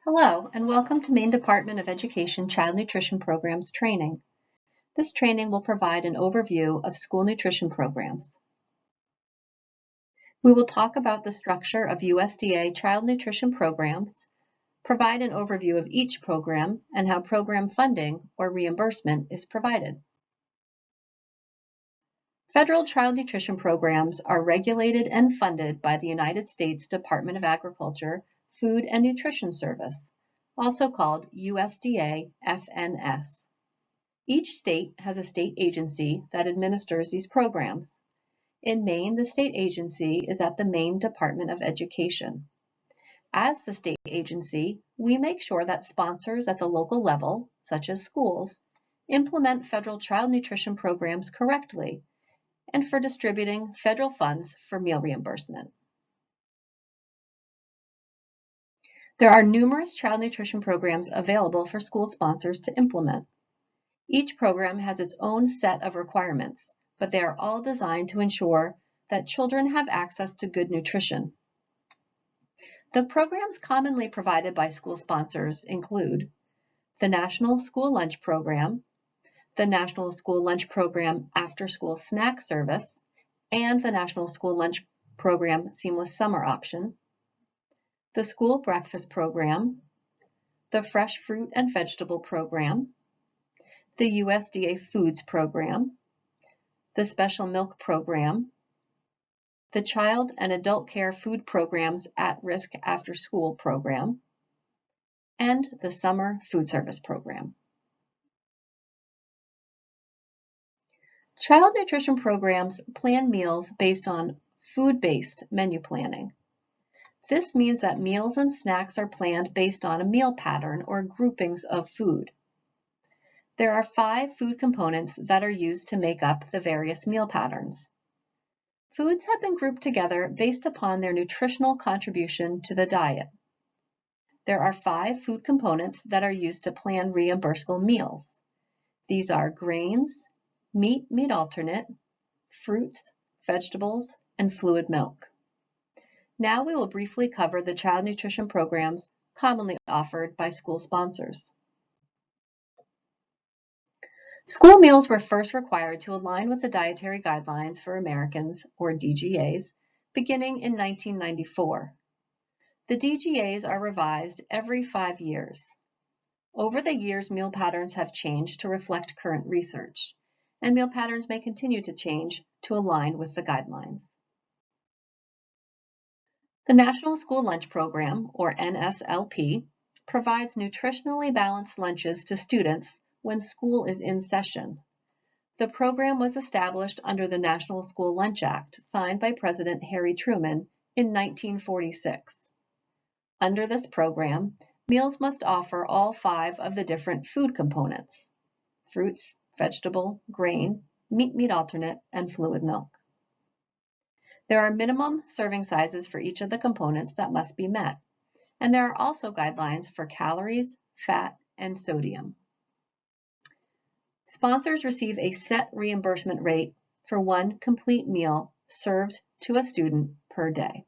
Hello, and welcome to Maine Department of Education Child Nutrition Programs training. This training will provide an overview of school nutrition programs. We will talk about the structure of USDA child nutrition programs, provide an overview of each program, and how program funding or reimbursement is provided. Federal child nutrition programs are regulated and funded by the United States Department of Agriculture, Food and Nutrition Service, also called USDA FNS. Each state has a state agency that administers these programs. In Maine, the state agency is at the Maine Department of Education. As the state agency, we make sure that sponsors at the local level, such as schools, implement federal child nutrition programs correctly and for distributing federal funds for meal reimbursement. There are numerous child nutrition programs available for school sponsors to implement. Each program has its own set of requirements, but they are all designed to ensure that children have access to good nutrition. The programs commonly provided by school sponsors include the National School Lunch Program, the National School Lunch Program After School Snack Service, and the National School Lunch Program Seamless Summer Option, the School Breakfast Program, the Fresh Fruit and Vegetable Program, the USDA Foods Program, the Special Milk Program, the Child and Adult Care Food Programs at Risk After School Program, and the Summer Food Service Program. Child nutrition programs plan meals based on food-based menu planning. This means that meals and snacks are planned based on a meal pattern or groupings of food. There are 5 food components that are used to make up the various meal patterns. Foods have been grouped together based upon their nutritional contribution to the diet. There are 5 food components that are used to plan reimbursable meals. These are grains, meat alternate, fruits, vegetables, and fluid milk. Now we will briefly cover the child nutrition programs commonly offered by school sponsors. School meals were first required to align with the Dietary Guidelines for Americans, or DGAs, beginning in 1994. The DGAs are revised every 5 years. Over the years, meal patterns have changed to reflect current research, and meal patterns may continue to change to align with the guidelines. The National School Lunch Program, or NSLP, provides nutritionally balanced lunches to students when school is in session. The program was established under the National School Lunch Act, signed by President Harry Truman in 1946. Under this program, meals must offer all 5 of the different food components: fruits, vegetable, grain, meat alternate, and fluid milk. There are minimum serving sizes for each of the components that must be met, and there are also guidelines for calories, fat, and sodium. Sponsors receive a set reimbursement rate for one complete meal served to a student per day.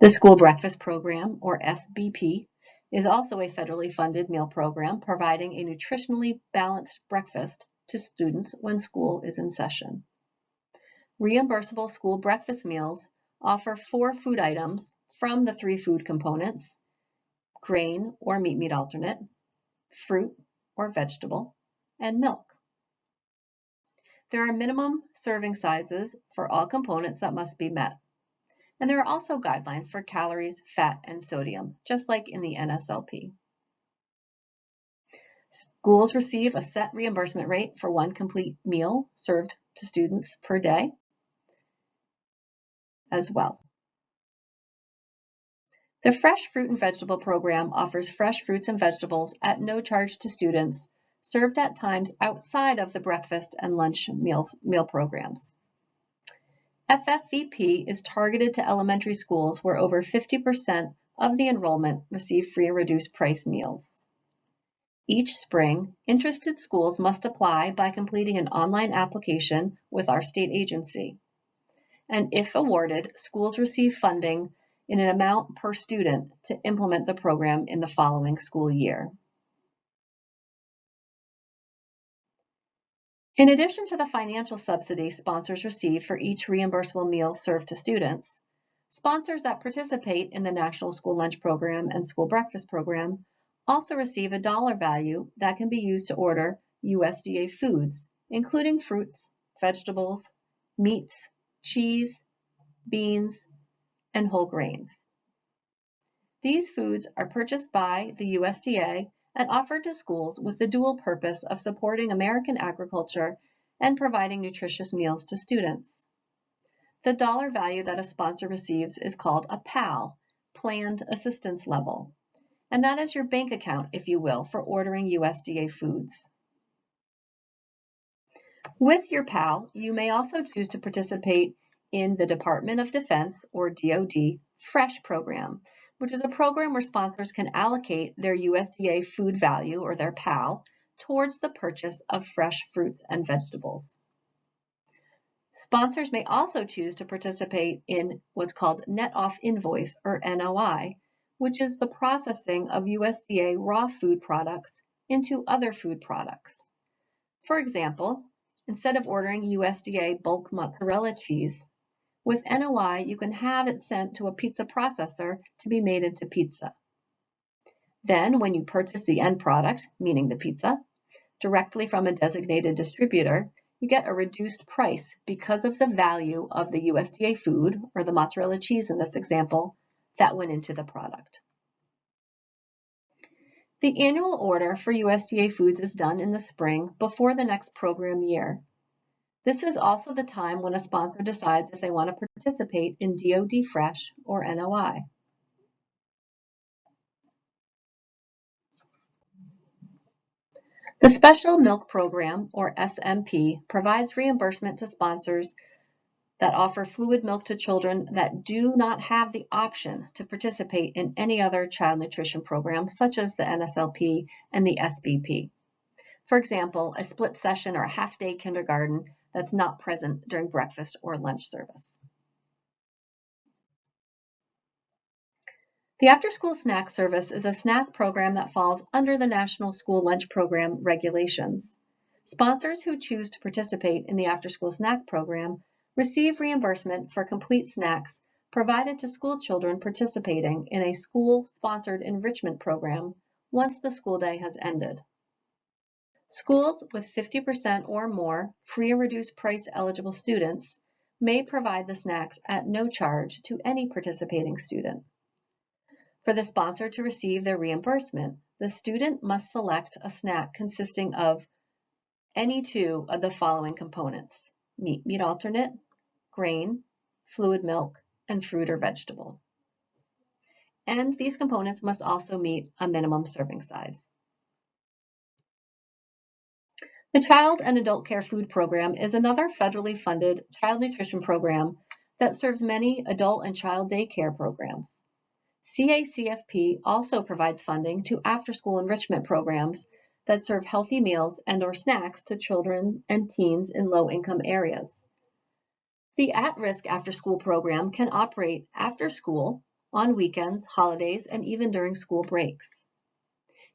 The School Breakfast Program, or SBP, is also a federally funded meal program providing a nutritionally balanced breakfast to students when school is in session. Reimbursable school breakfast meals offer 4 food items from the 3 food components: grain or meat alternate, fruit or vegetable, and milk. There are minimum serving sizes for all components that must be met. And there are also guidelines for calories, fat, and sodium, just like in the NSLP. Schools receive a set reimbursement rate for one complete meal served to students per day as well. The Fresh Fruit and Vegetable Program offers fresh fruits and vegetables at no charge to students, served at times outside of the breakfast and lunch meal programs. FFVP is targeted to elementary schools where over 50% of the enrollment receive free and reduced price meals. Each spring, interested schools must apply by completing an online application with our state agency. And if awarded, schools receive funding in an amount per student to implement the program in the following school year. In addition to the financial subsidy sponsors receive for each reimbursable meal served to students, sponsors that participate in the National School Lunch Program and School Breakfast Program also receive a dollar value that can be used to order USDA foods, including fruits, vegetables, meats, cheese, beans, and whole grains. These foods are purchased by the USDA and offered to schools with the dual purpose of supporting American agriculture and providing nutritious meals to students. The dollar value that a sponsor receives is called a PAL, Planned Assistance Level, and that is your bank account, if you will, for ordering USDA foods. With your PAL, you may also choose to participate in the Department of Defense, or DoD, FRESH program, which is a program where sponsors can allocate their USDA food value, or their PAL, towards the purchase of fresh fruits and vegetables. Sponsors may also choose to participate in what's called Net Off Invoice, or NOI, which is the processing of USDA raw food products into other food products. For example, instead of ordering USDA bulk mozzarella cheese, with NOI, you can have it sent to a pizza processor to be made into pizza. Then, when you purchase the end product, meaning the pizza, directly from a designated distributor, you get a reduced price because of the value of the USDA food, or the mozzarella cheese in this example, that went into the product. The annual order for USDA foods is done in the spring before the next program year. This is also the time when a sponsor decides if they want to participate in DoD Fresh or NOI. The Special Milk Program, or SMP, provides reimbursement to sponsors that offer fluid milk to children that do not have the option to participate in any other child nutrition program, such as the NSLP and the SBP. For example, a split session or a half-day kindergarten that's not present during breakfast or lunch service. The after-school snack service is a snack program that falls under the National School Lunch Program regulations. Sponsors who choose to participate in the after-school snack program receive reimbursement for complete snacks provided to school children participating in a school-sponsored enrichment program once the school day has ended. Schools with 50% or more free or reduced price eligible students may provide the snacks at no charge to any participating student. For the sponsor to receive their reimbursement, the student must select a snack consisting of any two of the following components: meat alternate, grain, fluid milk, and fruit or vegetable. And these components must also meet a minimum serving size. The Child and Adult Care Food Program is another federally funded child nutrition program that serves many adult and child daycare programs. CACFP also provides funding to after-school enrichment programs that serve healthy meals and/or snacks to children and teens in low-income areas. The at-risk after-school program can operate after school, on weekends, holidays, and even during school breaks.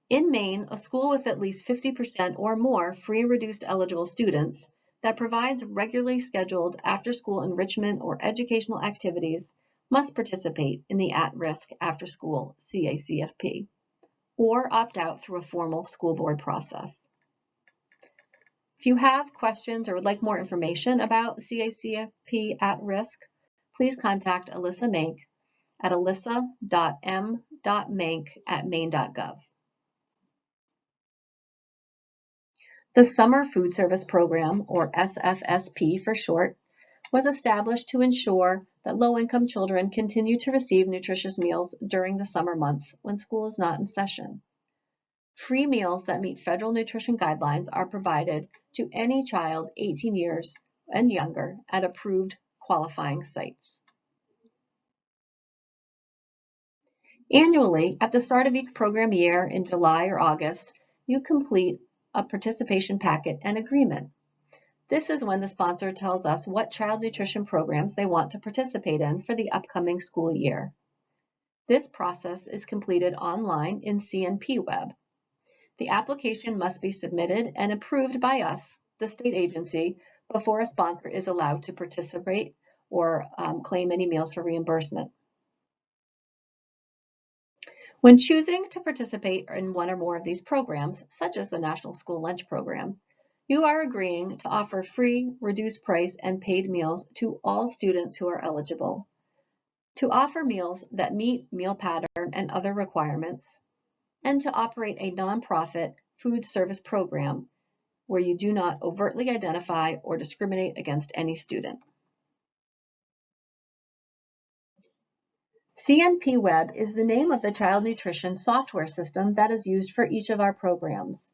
In Maine, a school with at least 50% or more free and reduced eligible students that provides regularly scheduled after-school enrichment or educational activities must participate in the at-risk after-school CACFP or opt out through a formal school board process. If you have questions or would like more information about CACFP at risk, please contact Alyssa Mank at alyssa.m.mank@maine.gov. The Summer Food Service Program, or SFSP for short, was established to ensure that low-income children continue to receive nutritious meals during the summer months when school is not in session. Free meals that meet federal nutrition guidelines are provided to any child 18 years and younger at approved qualifying sites. Annually, at the start of each program year in July or August, you complete a participation packet and agreement. This is when the sponsor tells us what child nutrition programs they want to participate in for the upcoming school year. This process is completed online in CNP Web. The application must be submitted and approved by us, the state agency, before a sponsor is allowed to participate or claim any meals for reimbursement. When choosing to participate in one or more of these programs, such as the National School Lunch Program, you are agreeing to offer free, reduced price, and paid meals to all students who are eligible, to offer meals that meet meal pattern and other requirements, and to operate a nonprofit food service program where you do not overtly identify or discriminate against any student. CNP Web is the name of the child nutrition software system that is used for each of our programs.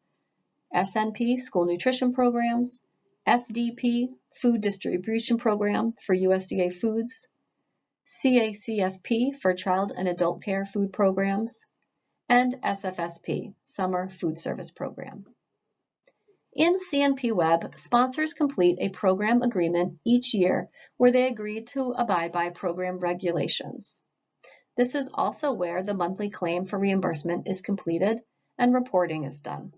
SNP, School Nutrition Programs, FDP, Food Distribution Program for USDA Foods, CACFP for Child and Adult Care Food Programs, and SFSP, Summer Food Service Program. In CNP Web, sponsors complete a program agreement each year where they agree to abide by program regulations. This is also where the monthly claim for reimbursement is completed and reporting is done.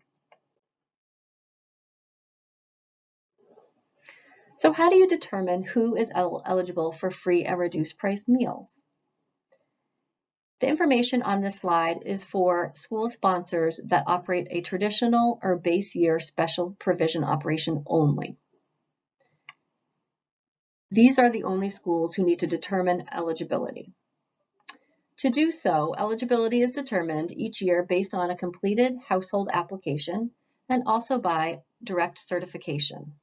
So how do you determine who is eligible for free and reduced price meals? The information on this slide is for school sponsors that operate a traditional or base year special provision operation only. These are the only schools who need to determine eligibility. To do so, eligibility is determined each year based on a completed household application and also by direct certification.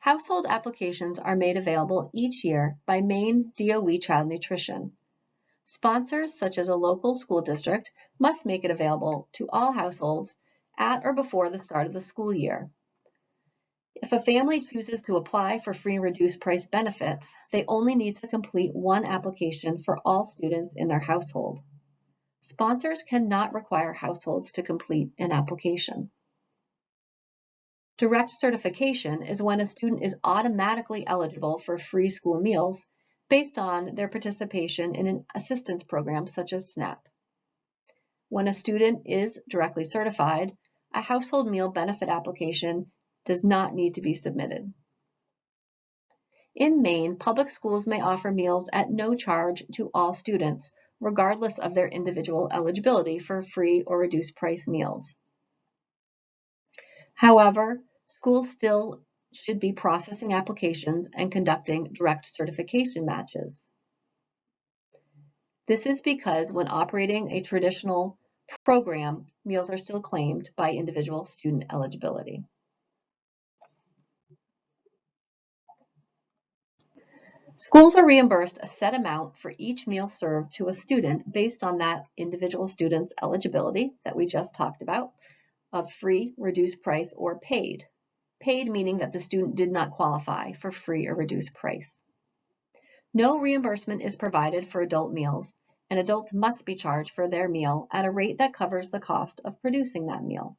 Household applications are made available each year by Maine DOE Child Nutrition. Sponsors, such as a local school district, must make it available to all households at or before the start of the school year. If a family chooses to apply for free and reduced price benefits, they only need to complete one application for all students in their household. Sponsors cannot require households to complete an application. Direct certification is when a student is automatically eligible for free school meals based on their participation in an assistance program such as SNAP. When a student is directly certified, a household meal benefit application does not need to be submitted. In Maine, public schools may offer meals at no charge to all students, regardless of their individual eligibility for free or reduced price meals. However, schools still should be processing applications and conducting direct certification matches. This is because when operating a traditional program, meals are still claimed by individual student eligibility. Schools are reimbursed a set amount for each meal served to a student based on that individual student's eligibility that we just talked about, of free, reduced price, or paid. Paid meaning that the student did not qualify for free or reduced price. No reimbursement is provided for adult meals, and adults must be charged for their meal at a rate that covers the cost of producing that meal.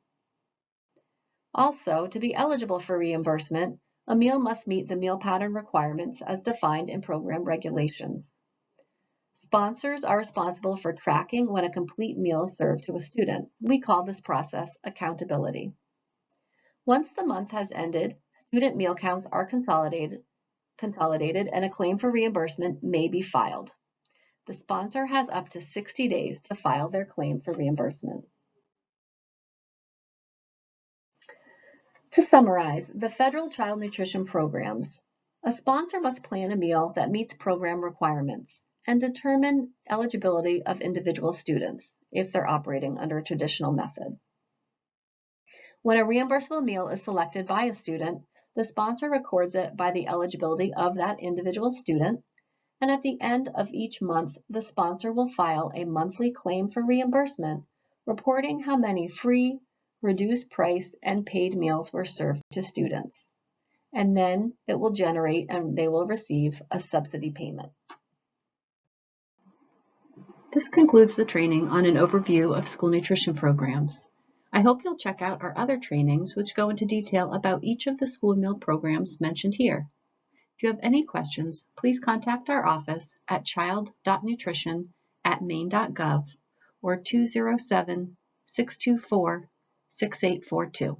Also, to be eligible for reimbursement, a meal must meet the meal pattern requirements as defined in program regulations. Sponsors are responsible for tracking when a complete meal is served to a student. We call this process accountability. Once the month has ended, student meal counts are consolidated and a claim for reimbursement may be filed. The sponsor has up to 60 days to file their claim for reimbursement. To summarize, the federal child nutrition programs, a sponsor must plan a meal that meets program requirements and determine eligibility of individual students if they're operating under a traditional method. When a reimbursable meal is selected by a student, the sponsor records it by the eligibility of that individual student, and at the end of each month, the sponsor will file a monthly claim for reimbursement, reporting how many free, reduced price, and paid meals were served to students. And then it will generate and they will receive a subsidy payment. This concludes the training on an overview of school nutrition programs. I hope you'll check out our other trainings which go into detail about each of the school meal programs mentioned here. If you have any questions, please contact our office at child.nutrition@maine.gov. info@maine.gov or 207-624-6842.